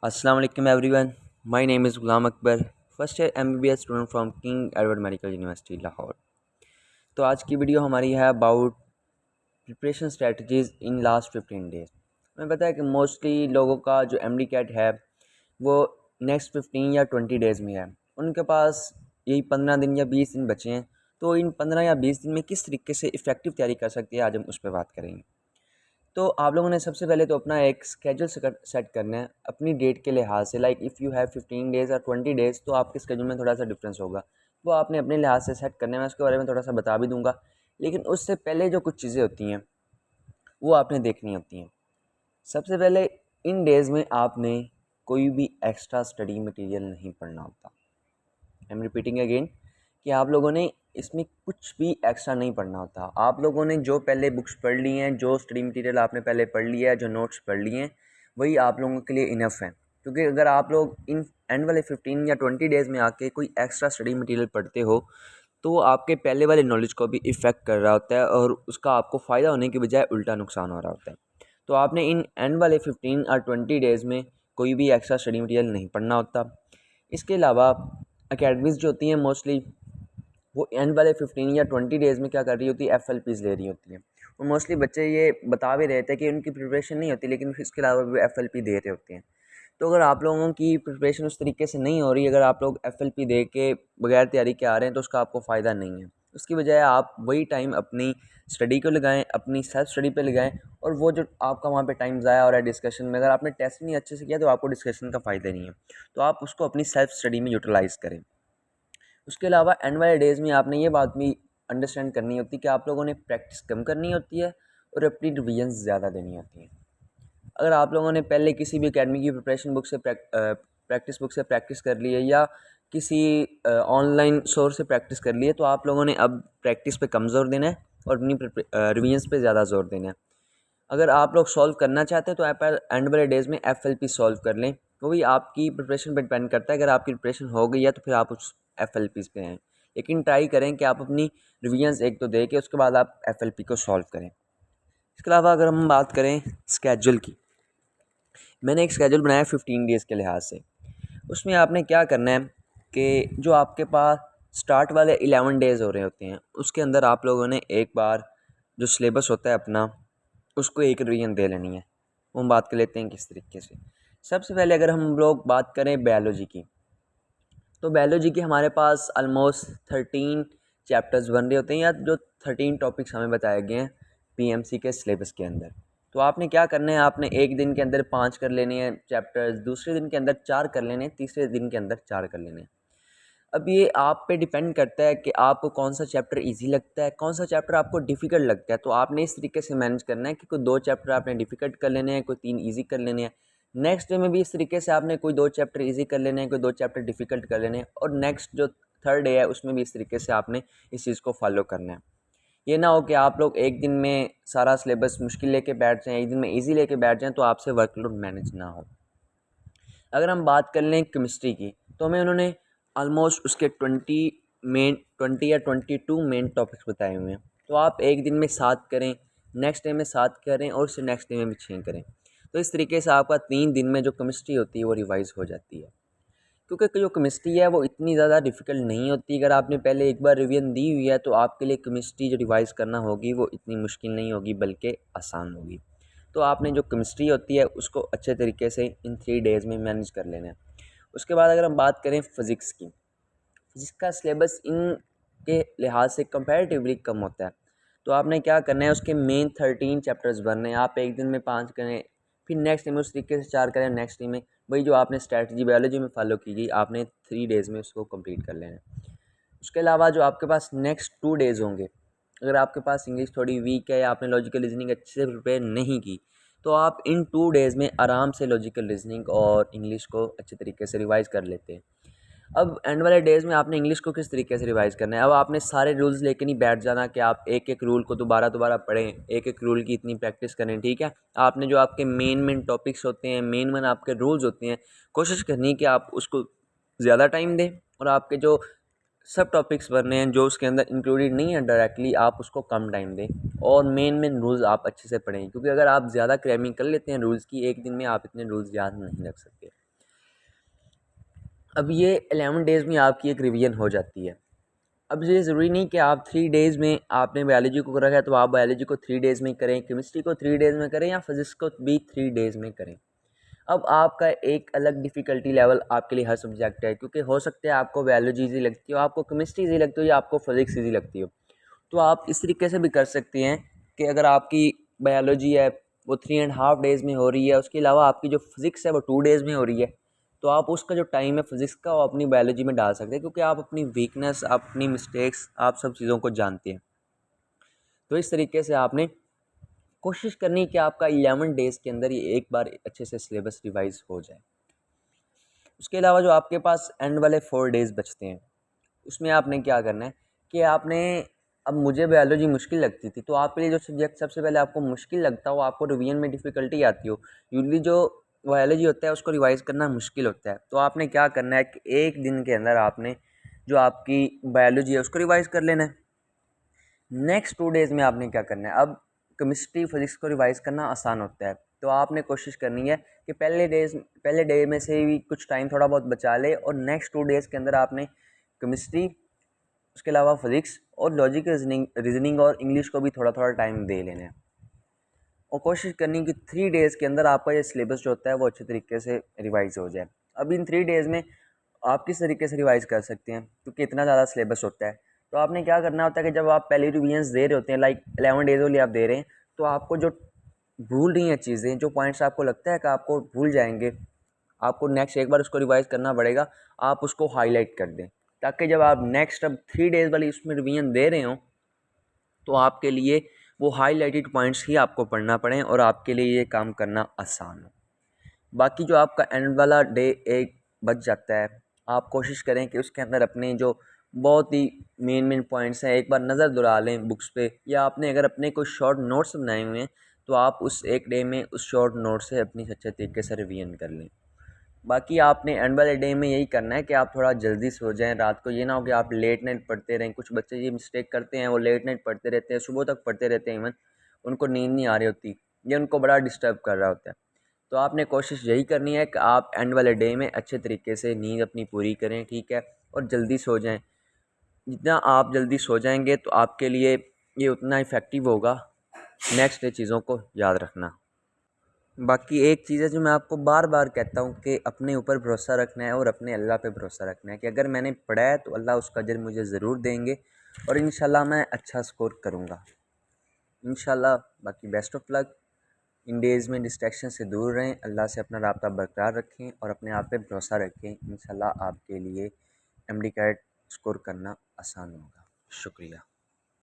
Assalamu alaikum everyone. My name is Ghulam Akbar, first year MBBS student from King Edward Medical University Lahore. तो आज की video हमारी है about preparation strategies in last 15 days. हमें पता है कि मोस्टली लोगों का जो MD कैट है वो नेक्स्ट 15 या 20 डेज़ में है। उनके पास यही 15 दिन या 20 दिन बचे हैं। तो इन 15 या 20 दिन में किस तरीके से इफ़ेक्टिव तैयारी कर सकती है, आज हम उस पर बात करेंगे। तो आप लोगों ने सबसे पहले तो अपना एक स्केड्यूल सेट करना है अपनी डेट के लिहाज से। Like if you have 15 days और 20 डेज़, तो आपके स्केड्यूल में थोड़ा सा डिफरेंस होगा। वो आपने अपने लिहाज से सेट करना है, मैं उसके बारे में थोड़ा सा बता भी दूंगा। लेकिन उससे पहले जो कुछ चीज़ें होती हैं वो आपने देखनी होती हैं। सबसे पहले इन डेज़ में आपने कोई भी एक्स्ट्रा स्टडी मटेरियल नहीं पढ़ना होता। आई एम रिपीटिंग अगेन कि आप लोगों ने इसमें कुछ भी एक्स्ट्रा नहीं पढ़ना होता। आप लोगों ने जो पहले बुक्स पढ़ ली हैं, जो स्टडी मटेरियल आपने पहले पढ़ लिया है, जो नोट्स पढ़ लिए हैं, वही आप लोगों के लिए इनफ है। क्योंकि अगर आप लोग इन एंड वाले 15 या 20 डेज़ में आके कोई एक्स्ट्रा स्टडी मटेरियल पढ़ते हो तो वो आपके पहले वाले नॉलेज को भी इफ़ेक्ट कर रहा होता है और उसका आपको फ़ायदा होने के बजाय उल्टा नुकसान हो रहा होता है। तो आपने इन एंड वाले 15 और 20 डेज़ में कोई भी एक्स्ट्रा स्टडी मटेरियल नहीं पढ़ना होता। इसके अलावा अकेडमीज़ जो होती हैं मोस्टली वो एंड वाले 15 या 20 डेज़ में क्या कर रही होती है, FLPs ले रही होती हैं। और मोस्टली बच्चे ये बता भी रहे थे कि उनकी प्रिपरेशन नहीं होती, लेकिन इसके अलावा वो FLP दे रहे होते हैं। तो अगर आप लोगों की प्रिपरेशन उस तरीके से नहीं हो रही, अगर आप लोग FLP दे के बगैर तैयारी के आ रहे हैं, तो उसका आपको फ़ायदा नहीं है। उसकी बजाय आप वही टाइम अपनी स्टडी को लगाएं, अपनी सेल्फ स्टडी पे लगाएं। और वो जो आपका वहाँ पे टाइम ज़ाया हो रहा है डिस्कशन में, अगर आपने टेस्ट नहीं अच्छे से किया तो आपको डिस्कशन का फ़ायदा नहीं है। तो आप उसको अपनी सेल्फ स्टडी में यूटिलाइज़ करें। उसके अलावा एंड वाले डेज़ में आपने ये बात भी अंडरस्टैंड करनी होती है कि आप लोगों ने प्रैक्टिस कम करनी होती है और अपनी रिविजन्स ज़्यादा देनी होती हैं। अगर आप लोगों ने पहले किसी भी एकेडमी की प्रिपरेशन बुक से प्रैक्टिस बुक से प्रैक्टिस कर ली है या किसी ऑनलाइन सोर्स से प्रैक्टिस कर ली है, तो आप लोगों ने अब प्रैक्टिस पे कम ज़ोर देना है और अपनी रिविजन्स पे ज़्यादा ज़ोर देना है। अगर आप लोग सॉल्व करना चाहते हैं तो आप एंड वाले डेज़ में FLP सॉल्व कर लें। वो भी आपकी प्रिपरेशन पर डिपेंड करता है। अगर आपकी प्रिपरेशन हो गई है तो फिर आप उस FLPs पे हैं। लेकिन ट्राई करें कि आप अपनी रिविजन्स एक तो दे के उसके बाद आप FLP को सॉल्व करें। इसके अलावा अगर हम बात करें स्केड्यूल की, मैंने एक स्केड्यूल बनाया 15 डेज़ के लिहाज से। उसमें आपने क्या करना है कि जो आपके पास स्टार्ट वाले 11 डेज़ हो रहे होते हैं, उसके अंदर आप लोगों ने एक बार जो सिलेबस होता है अपना, उसको एक रिवीजन दे लेनी है। वो हम बात कर लेते हैं किस तरीके से। सबसे पहले अगर हम लोग बात करें बायोलॉजी की, तो बायोलॉजी के हमारे पास ऑलमोस्ट 13 चैप्टर्स बन रहे होते हैं, या जो 13 टॉपिक्स हमें बताए गए हैं PMC के सिलेबस के अंदर। तो आपने क्या करना है, आपने एक दिन के अंदर 5 कर लेने हैं चैप्टर्स, दूसरे दिन के अंदर 4 कर लेने हैं, तीसरे दिन के अंदर 4 कर लेने हैं। अब ये आप पे डिपेंड करता है कि आपको कौन सा चैप्टर इजी लगता है, कौन सा चैप्टर आपको डिफ़िकल्ट लगता है। तो आपने इस तरीके से मैनेज करना है कि कोई 2 चैप्टर आपने डिफ़िकल्ट कर लेने हैं, कोई 3 इजी कर लेने हैं। नेक्स्ट डे में भी इस तरीके से आपने कोई 2 चैप्टर इजी कर लेने हैं, कोई 2 चैप्टर डिफ़िकल्ट कर लेने हैं। और नेक्स्ट जो थर्ड डे है उसमें भी इस तरीके से आपने इस चीज़ को फॉलो करना है। ये ना हो कि आप लोग एक दिन में सारा सिलेबस मुश्किल लेके बैठ जाएँ, एक दिन में ईजी लेके बैठ जाएँ, तो आपसे वर्कलोड मैनेज ना हो। अगर हम बात कर लें केमिस्ट्री की, तो हमें उन्होंने ऑलमोस्ट उसके 20 या 22 मेन टॉपिक्स बताए हुए हैं। तो आप एक दिन में 7 करें, नेक्स्ट डे में 7 करें और उससे नेक्स्ट डे में भी 6 करें। तो इस तरीके से आपका 3 दिन में जो केमिस्ट्री होती है वो रिवाइज़ हो जाती है। क्योंकि जो केमिस्ट्री है वो इतनी ज़्यादा डिफ़िकल्ट नहीं होती। अगर आपने पहले एक बार रिवीजन दी हुई है तो आपके लिए केमिस्ट्री जो रिवाइज़ करना होगी वो इतनी मुश्किल नहीं होगी, बल्कि आसान होगी। तो आपने जो केमिस्ट्री होती है उसको अच्छे तरीके से इन 3 डेज़ में मैनेज कर लेना है। उसके बाद अगर हम बात करें फ़िज़िक्स की, फ़िज़िक्स का सिलेबस इन के लिहाज से कंपैरेटिवली कम होता है। तो आपने क्या करना है, उसके मेन 13 चैप्टर्स बनने हैं। आप एक दिन में 5 करें, फिर नेक्स्ट डे में उस तरीके से 4 करें, नेक्स्ट डे में वही जो आपने स्ट्रैटेजी बायोलॉजी में फॉलो की गई, आपने 3 डेज़ में उसको कंप्लीट कर लेना है। उसके अलावा जो आपके पास नेक्स्ट 2 डेज़ होंगे, अगर आपके पास इंग्लिश थोड़ी वीक है या आपने लॉजिकल रीजनिंग अच्छे से प्रिपेयर नहीं की, तो आप इन 2 डेज़ में आराम से लॉजिकल रीजनिंग और इंग्लिश को अच्छे तरीके से रिवाइज़ कर लेते हैं। अब एंड वाले डेज़ में आपने इंग्लिश को किस तरीके से रिवाइज़ करना है। अब आपने सारे रूल्स लेके नहीं बैठ जाना कि आप एक-एक रूल को दोबारा पढ़ें, एक-एक रूल की इतनी प्रैक्टिस करें, ठीक है। आपने जो आपके मेन टॉपिक्स होते हैं, मेन आपके रूल्स होते हैं, कोशिश करनी है कि आप उसको ज़्यादा टाइम दें और आपके जो सब टॉपिक्स बनने हैं जो उसके अंदर इंक्लूडेड नहीं है डायरेक्टली, आप उसको कम टाइम दें और मेन रूल्स आप अच्छे से पढ़ें। क्योंकि अगर आप ज़्यादा क्रैमिंग कर लेते हैं रूल्स की, एक दिन में आप इतने रूल्स याद नहीं रख सकते। अब ये 11 डेज़ में आपकी एक रिवीजन हो जाती है। अब ये ज़रूरी नहीं कि आप 3 डेज़ में आपने बायोलॉजी को रखा है तो आप बायोलॉजी को 3 डेज़ में करें, केमिस्ट्री को 3 डेज़ में करें या फिज़िक्स को भी 3 डेज़ में करें। अब आपका एक अलग डिफ़िकल्टी लेवल आपके लिए हर सब्जेक्ट है, क्योंकि हो सकता है आपको बायोलॉजी ईज़ी लगती हो, आपको केमिस्ट्री ईज़ी लगती हो या आपको फिज़िक्स ईज़ी लगती हो। तो आप इस तरीके से भी कर सकती हैं कि अगर आपकी बायोलॉजी है वो 3.5 डेज़ में हो रही है, उसके अलावा आपकी जो फिज़िक्स है वो 2 डेज़ में हो रही है, तो आप उसका जो टाइम है फिज़िक्स का वो अपनी बायोलॉजी में डाल सकते हैं, क्योंकि आप अपनी वीकनेस, अपनी मिस्टेक्स, आप सब चीज़ों को जानते हैं। तो इस तरीके से आपने कोशिश करनी है कि आपका 11 डेज़ के अंदर ये एक बार अच्छे से सिलेबस रिवाइज़ हो जाए। उसके अलावा जो आपके पास एंड वाले 4 डेज़ बचते हैं, उसमें आपने क्या करना है कि आपने, अब मुझे बायोलॉजी मुश्किल लगती थी, तो आपके लिए जो सब्जेक्ट सबसे पहले आपको मुश्किल लगता हो, आपको रिवीजन में डिफ़िकल्टी आती हो, यूजुअली जो बायोलॉजी होता है उसको रिवाइज़ करना मुश्किल होता है, तो आपने क्या करना है कि एक दिन के अंदर आपने जो आपकी बायोलॉजी है उसको रिवाइज़ कर लेना है। नेक्स्ट 2 डेज़ में आपने क्या करना है, अब केमिस्ट्री फिज़िक्स को रिवाइज़ करना आसान होता है, तो आपने कोशिश करनी है कि पहले डे में से भी कुछ टाइम थोड़ा बहुत बचा ले और नेक्स्ट 2 डेज़ के अंदर आपने केमिस्ट्री, उसके अलावा फिज़िक्स और लॉजिक, रीजनिंग और इंग्लिश को भी थोड़ा थोड़ा टाइम दे लेना है और कोशिश करनी है कि 3 डेज़ के अंदर आपका ये सिलेबस जो होता है वो अच्छे तरीके से रिवाइज़ हो जाए। अब इन 3 डेज़ में आप किस तरीके से रिवाइज़ कर सकते हैं, क्योंकि इतना ज़्यादा सिलेबस होता है, तो आपने क्या करना होता है कि जब आप पहले रिवीजन्स दे रहे होते हैं, लाइक 11 डेज़ वाली आप दे रहे हैं, तो आपको जो भूल रही हैं चीज़ें, जो पॉइंट्स आपको लगता है कि आपको भूल जाएंगे, आपको नेक्स्ट एक बार उसको रिवाइज़ करना पड़ेगा, आप उसको हाईलाइट कर दें, ताकि जब आप नेक्स्ट अब 3 डेज़ वाली उसमें रिवीजन दे रहे हों तो आपके लिए वो हाईलाइटेड पॉइंट्स ही आपको पढ़ना पड़ें और आपके लिए ये काम करना आसान हो। बाकी जो आपका एंड वाला डे एक बच जाता है, आप कोशिश करें कि उसके अंदर अपने जो बहुत ही मेन पॉइंट्स हैं एक बार नज़र दुरा लें बुक्स पे, या आपने अगर अपने कोई शॉर्ट नोट्स बनाए हुए हैं तो आप उस एक डे में उस शॉर्ट नोट से अपनी अच्छे तरीके से रिवीजन कर लें। बाकी आपने एंड वाले डे में यही करना है कि आप थोड़ा जल्दी सो जाएं, रात को ये ना हो कि आप लेट नाइट पढ़ते रहें। कुछ बच्चे ये मिस्टेक करते हैं, वो लेट नाइट पढ़ते रहते हैं, सुबह तक पढ़ते रहते हैं, इवन उनको नींद नहीं आ रही होती, ये उनको बड़ा डिस्टर्ब कर रहा होता है। तो आपने कोशिश यही करनी है कि आप एंड वाले डे में अच्छे तरीके से नींद अपनी पूरी करें, ठीक है, और जल्दी सो जाएं। जितना आप जल्दी सो जाएंगे तो आपके लिए ये उतना इफ़ेक्टिव होगा नेक्स्ट डे चीज़ों को याद रखना। बाकी एक चीज़ है जो मैं आपको बार बार कहता हूँ कि अपने ऊपर भरोसा रखना है और अपने अल्लाह पे भरोसा रखना है कि अगर मैंने पढ़ा है तो अल्लाह उसका अजर मुझे ज़रूर देंगे और इंशाल्लाह मैं अच्छा स्कोर करूँगा इंशाल्लाह। बाकी best of luck. In days में डिस्ट्रैक्शन से दूर रहें, अल्लाह से अपना राब्ता बरकरार रखें और अपने आप पे भरोसा रखें। इंशाल्लाह आपके लिए एमडी कैट स्कोर करना आसान होगा। शुक्रिया।